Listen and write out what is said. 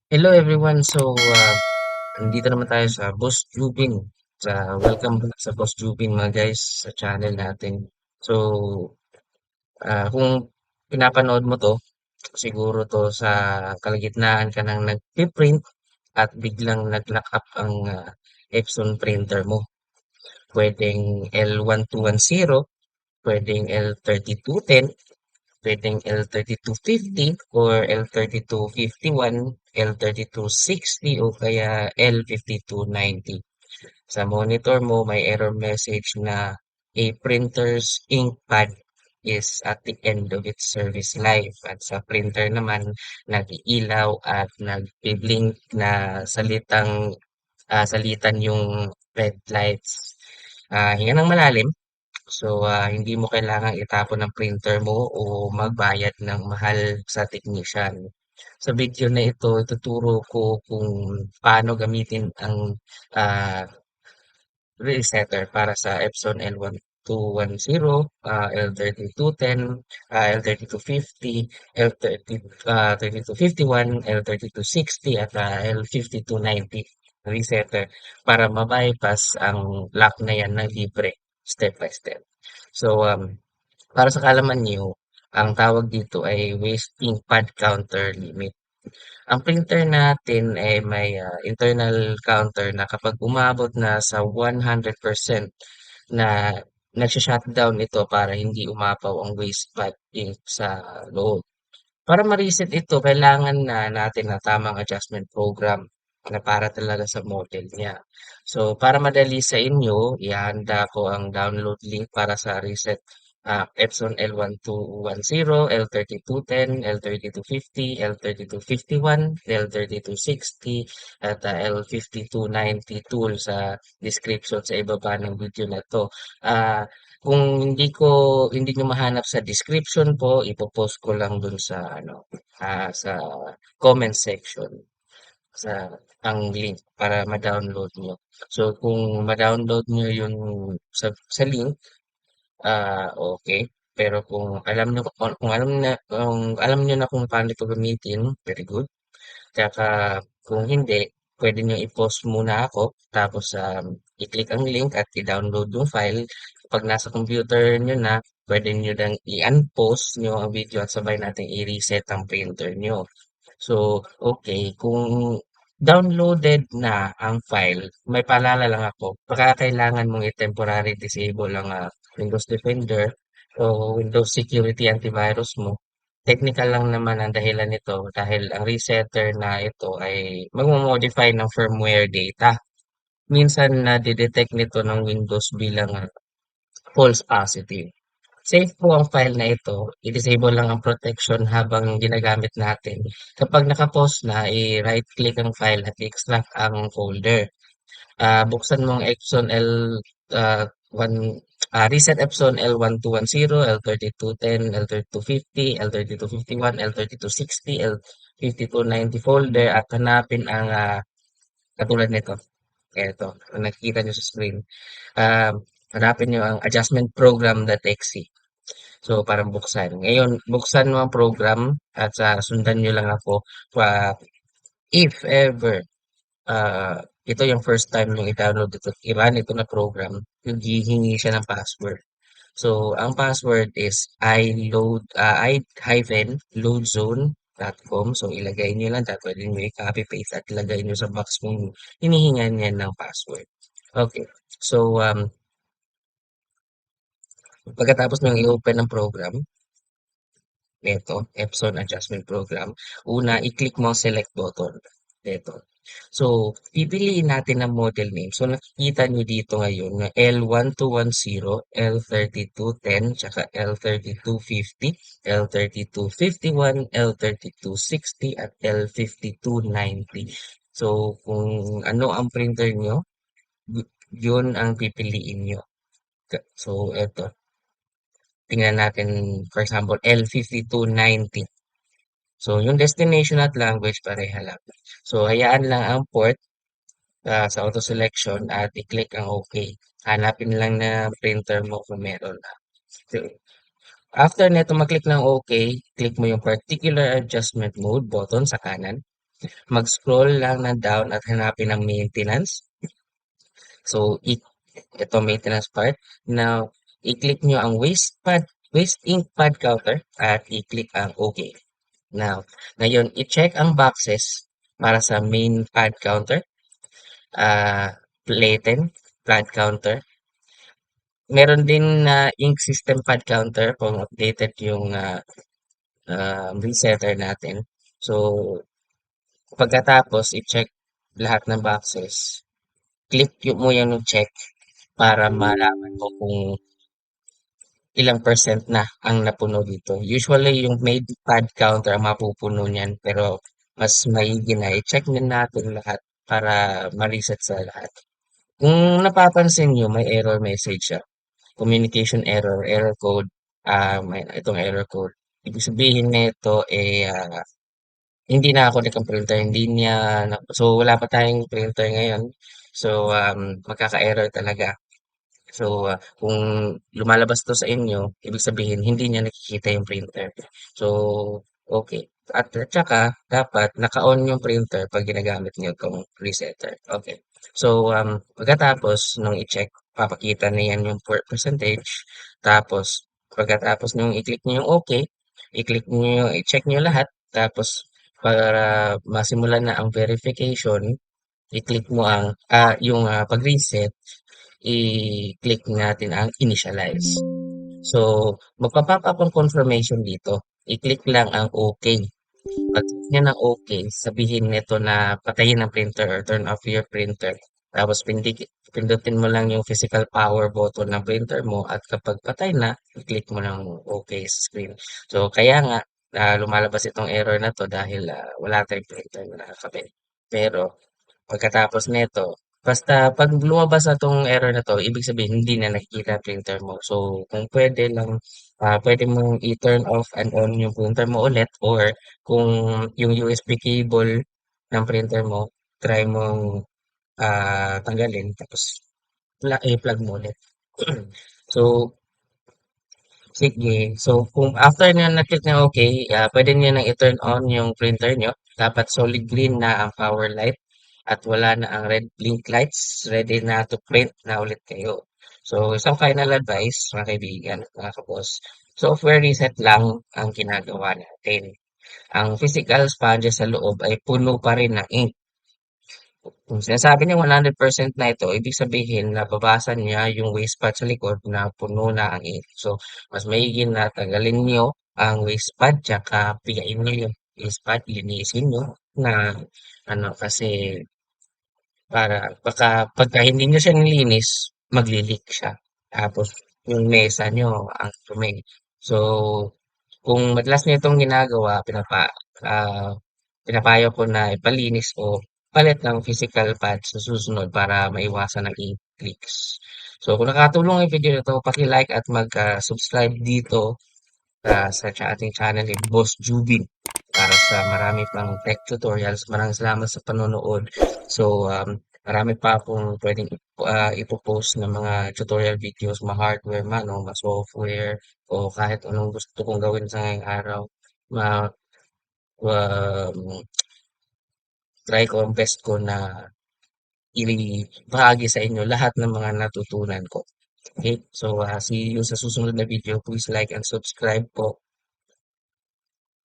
Hello everyone. Nandito naman tayo sa Boss Jubin. Welcome back sa Boss Jubin mga guys sa channel natin. So, kung pinapanood mo to, siguro to sa kalagitnaan ka ng nag-print at biglang nag-lock up ang Epson printer mo. Pwedeng L1210, pwedeng L3210, pwedeng L3250 or L3251, L3260 o kaya L5290. Sa monitor mo, may error message na a printer's ink pad is at the end of its service life. At sa printer naman, nag-iilaw at nag-blink na salitan yung red lights. Hinga ng malalim. Hindi mo kailangang itapon ang printer mo o magbayad ng mahal sa technician. Sa video na ito, ituturo ko kung paano gamitin ang ah, resetter para sa Epson L1210, L3210, L3250, L3251, L3260 at L5290 resetter para ma-bypass ang lock na yan na libre step by step. Para sa kaalaman niyo, ang tawag dito ay wasting pad counter limit. Ang printer natin ay may internal counter na kapag umabot na sa 100% na nagsha-shutdown ito para hindi umapaw ang waste pad ink sa loob. Para ma-reset ito, kailangan na natin na tamang adjustment program na para talaga sa model niya. So, para madali sa inyo, ihanda ko ang download link para sa reset Epson L1210, L3210, L3250, L3251, L3260, at L5290 tool sa description sa ibaba ng video na to. Kung hindi niyo mahanap sa description po, ipo-post ko lang dun sa comment section sa ang link para ma-download niyo. So kung ma-download niyo yung sa link, okay. Pero kung alam niyo na kung paano ito gamitin, very good. Tsaka kung hindi, pwede niyo i-pause muna ako tapos i-click ang link at i-download yung file. Kapag nasa computer niyo na, pwede niyo lang i-unpause niyo ang video at sabay natin i-reset ang printer niyo. So, okay, kung downloaded na ang file, may paalala lang ako. Baka kailangan mong i-temporary disable ang Windows Defender o Windows Security Antivirus mo. Technical lang naman ang dahilan nito dahil ang resetter na ito ay magmo-modify ng firmware data. Minsan na-detect nito ng Windows bilang false positive. Safe po ang file na ito. I-disable lang ang protection habang ginagamit natin. Kapag naka-pause na, i-right-click ang file at i-extract ang folder. Buksan mo ang Epson Reset Epson L1210, L3210, L3250, L3251, L3260, L5290 folder at hanapin ang katulad nito. Ito, kung nakikita nyo sa screen. Hanapin nyo ang adjustment program.exe. So, parang buksan. Ngayon, buksan mo ang program at sundan nyo lang ako. Uh, if ever ito yung first time yung i-download ito, i-run ito na program, yung hihingi siya ng password. So, ang password is i-loadzone.com. So, ilagay nyo lang, pwede nyo i-copy paste at ilagay nyo sa box kung hinihingan niya ng password. Okay. So, pagkatapos nyo i-open ng program, ito, Epson Adjustment Program. Una, i-click mo ang select button. Ito. So, pipiliin natin ang model name. So, nakikita nyo dito ngayon na L1210, L3210, tsaka L3250, L3251, L3260, at L5290. So, kung ano ang printer nyo, yun ang pipiliin nyo. So, eto. Tingnan natin, for example, L5290. So, yung destination at language pareha lang. So, hayaan lang ang port sa auto selection at i-click ang OK. Hanapin lang na printer mo kung meron na. So, after nito mag-click ng OK, click mo yung particular adjustment mode button sa kanan. mag-scroll lang na down at hanapin ang maintenance. So, ito maintenance part. Now, i-click nyo ang waste ink pad counter at i-click ang OK. Now, ngayon, i-check ang boxes para sa main pad counter, platen, pad counter. Meron din na ink system pad counter kung updated yung resetter natin. So, pagkatapos i-check lahat ng boxes, click mo yung check para malaman mo kung ilang percent na ang napuno dito. Usually, yung may pad counter ang mapupuno niyan, pero mas maigi na i-check din natin lahat para ma-reset sa lahat. Kung napapansin nyo, may error message siya. Communication error, error code, may itong error code. Ibig sabihin nito hindi na-connect ang printer, hindi niya so wala pa tayong printer ngayon. So, magkaka-error talaga. So, kung lumalabas 'to sa inyo, ibig sabihin hindi niya nakikita yung printer. So, okay. At saka dapat naka-on yung printer 'pag ginagamit niyo 'tong resetter. Okay. So, pagkatapos nung i-check, papakita na yan yung percentage. Tapos, pagkatapos nung i-click niyo yung okay, i-check niyo lahat. Tapos, para masimulan na ang verification, i-click mo yung pag-reset, i-click natin ang initialize. So, magpa-pop up ang confirmation dito. I-click lang ang OK. Pag niya ng OK, sabihin nito na patayin ang printer or turn off your printer. Tapos pindutin mo lang yung physical power button ng printer mo at kapag patay na, i-click mo ng OK sa screen. So, kaya nga, lumalabas itong error na to dahil wala tayong printer na nakakabit. Pero, pagkatapos nito, basta 'pag lumabas na 'tong error na 'to, ibig sabihin hindi na nakikita printer mo. So, kung puwede lang, puwede mong i-turn off and on yung printer mo ulit or kung yung USB cable ng printer mo, try mong, tanggalin tapos i-plug mo ulit. So, sige. So, kung after niyo na-click na okey, puwede niyo ng i-turn on yung printer niyo. Dapat solid green na ang power light at wala na ang red blink lights. Ready na to print na ulit kayo. So, isang final advice, mga kaibigan, mga ka-boss, software reset lang ang ginagawa natin. Ang physical sponge sa loob ay puno pa rin ng ink. Kung sinasabi niya 100% na ito, ibig sabihin nababasa niya yung waste pad sa likod na puno na ang ink. So, mas maigi na tanggalin niyo ang waste pad tsaka pigain niyo yung waste pad, linisin niyo na kasi baka pagka hindi niyo siya nilinis, magli-leak siya. Tapos yung mesa niyo ang dumi. So, kung madalas niyo itong ginagawa, pinapayo ko na ipalinis o palit ng physical pad sa susunod para maiwasan ang ink leaks. So, kung nakatulong ang video na 'to, paki-like at mag-subscribe dito sa ating channel ni Boss Jubin para sa marami pang tech tutorials. Maraming salamat sa panonood. So, marami pa akong pwedeng ipopost na mga tutorial videos, hardware man o software o kahit anong gusto kong gawin sa ngayong araw. Ma, um, try ko ang best ko na ibahagi sa inyo lahat ng mga natutunan ko. Okay? So, see you sa susunod na video. Please like and subscribe po.